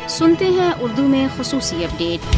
سنتے ہیں اردو میں خصوصی اپڈیٹ۔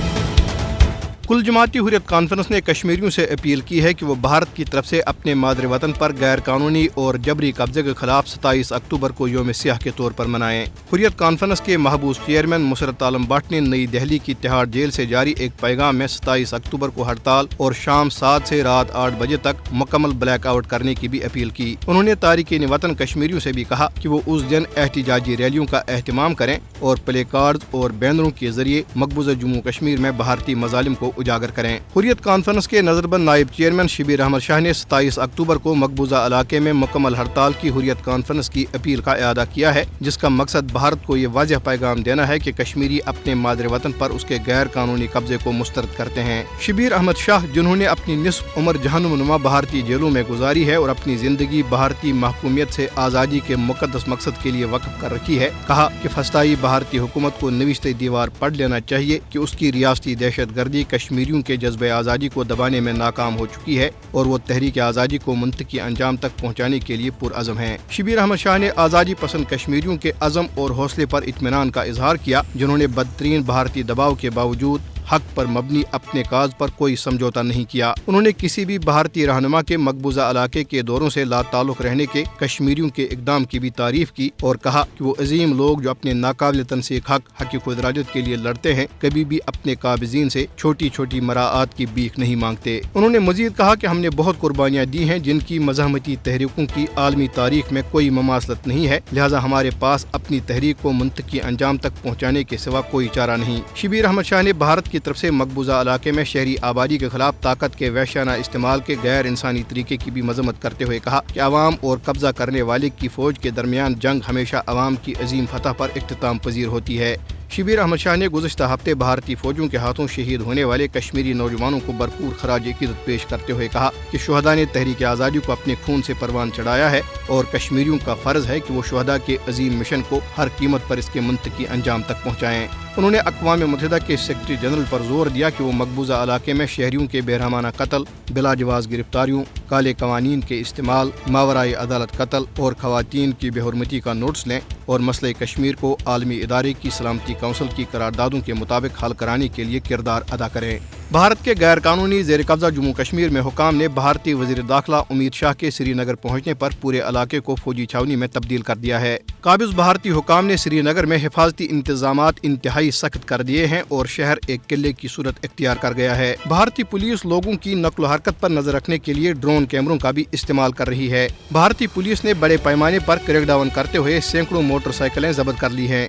کل جماعتی حریت کانفرنس نے کشمیریوں سے اپیل کی ہے کہ وہ بھارت کی طرف سے اپنے مادر وطن پر غیر قانونی اور جبری قبضے کے خلاف 27 اکتوبر کو یوم سیاہ کے طور پر منائیں۔ حریت کانفرنس کے محبوس چیئرمین مسرت عالم بٹ نے نئی دہلی کی تہاڑ جیل سے جاری ایک پیغام میں 27 اکتوبر کو ہڑتال اور شام 7 سے رات 8 بجے تک مکمل بلیک آؤٹ کرنے کی بھی اپیل کی۔ انہوں نے تارکین وطن کشمیریوں سے بھی کہا کہ وہ اس دن احتجاجی ریلیوں کا اہتمام کریں اور پلے کارڈز اور بینروں کے ذریعے مقبوضہ جموں کشمیر میں بھارتی مظالم کو اجاگر کریں۔ حریت کانفرنس کے نظربند نائب چیئرمین شبیر احمد شاہ نے 27 اکتوبر کو مقبوضہ علاقے میں مکمل ہڑتال کی حریت کانفرنس کی اپیل کا اعادہ کیا ہے، جس کا مقصد بھارت کو یہ واضح پیغام دینا ہے کہ کشمیری اپنے مادر وطن پر اس کے غیر قانونی قبضے کو مسترد کرتے ہیں۔ شبیر احمد شاہ، جنہوں نے اپنی نصف عمر جہنم نما بھارتی جیلوں میں گزاری ہے اور اپنی زندگی بھارتی محکومیت سے آزادی کے مقدس مقصد کے لیے وقف کر رکھی ہے، کہا کہ فسطائی بھارتی حکومت کو نوشتہ دیوار پڑھ لینا چاہیے کہ اس کی ریاستی دہشت گردی کشمیریوں کے جذبہ آزادی کو دبانے میں ناکام ہو چکی ہے اور وہ تحریک آزادی کو منطقی انجام تک پہنچانے کے لیے پرعزم ہیں۔ شبیر احمد شاہ نے آزادی پسند کشمیریوں کے عزم اور حوصلے پر اطمینان کا اظہار کیا، جنہوں نے بدترین بھارتی دباؤ کے باوجود حق پر مبنی اپنے کاز پر کوئی سمجھوتا نہیں کیا۔ انہوں نے کسی بھی بھارتی رہنما کے مقبوضہ علاقے کے دوروں سے لا تعلق رہنے کے کشمیریوں کے اقدام کی بھی تعریف کی اور کہا کہ وہ عظیم لوگ جو اپنے ناقابل تنسیق حق خود ارادیت کے لیے لڑتے ہیں، کبھی بھی اپنے قابضین سے چھوٹی چھوٹی مراعات کی بھیک نہیں مانگتے۔ انہوں نے مزید کہا کہ ہم نے بہت قربانیاں دی ہیں جن کی مزاحمتی تحریکوں کی عالمی تاریخ میں کوئی مماثلت نہیں ہے، لہٰذا ہمارے پاس اپنی تحریک کو منطقی انجام تک پہنچانے کے سوا کوئی چارہ نہیں۔ شبیر احمد شاہ نے بھارت کی طرف سے مقبوضہ علاقے میں شہری آبادی کے خلاف طاقت کے وحشیانہ استعمال کے غیر انسانی طریقے کی بھی مذمت کرتے ہوئے کہا کہ عوام اور قبضہ کرنے والے کی فوج کے درمیان جنگ ہمیشہ عوام کی عظیم فتح پر اختتام پذیر ہوتی ہے۔ شبیر احمد شاہ نے گزشتہ ہفتے بھارتی فوجوں کے ہاتھوں شہید ہونے والے کشمیری نوجوانوں کو بھرپور خراج عقیدت پیش کرتے ہوئے کہا کہ شہداء نے تحریک آزادی کو اپنے خون سے پروان چڑھایا ہے اور کشمیریوں کا فرض ہے کہ وہ شہداء کے عظیم مشن کو ہر قیمت پر اس کے منطقی انجام تک پہنچائیں۔ انہوں نے اقوام متحدہ کے سیکرٹری جنرل پر زور دیا کہ وہ مقبوضہ علاقے میں شہریوں کے بےرحمانہ قتل، بلا جواز گرفتاریوں، کالے قوانین کے استعمال، ماورائے عدالت قتل اور خواتین کی بے حرمتی کا نوٹس لیں اور مسئلہ کشمیر کو عالمی ادارے کی سلامتی کونسل کی قراردادوں کے مطابق حل کرانے کے لیے کردار ادا کریں۔ بھارت کے غیر قانونی زیر قبضہ جموں کشمیر میں حکام نے بھارتی وزیر داخلہ امت شاہ کے سری نگر پہنچنے پر پورے علاقے کو فوجی چھاونی میں تبدیل کر دیا ہے۔ قابض بھارتی حکام نے سری نگر میں حفاظتی انتظامات انتہائی سخت کر دیے ہیں اور شہر ایک قلعے کی صورت اختیار کر گیا ہے۔ بھارتی پولیس لوگوں کی نقل و حرکت پر نظر رکھنے کے لیے ڈرون کیمروں کا بھی استعمال کر رہی ہے۔ بھارتی پولیس نے بڑے پیمانے پر کریک ڈاؤن کرتے ہوئے سینکڑوں موٹر سائیکلیں ضبط کر لی ہیں۔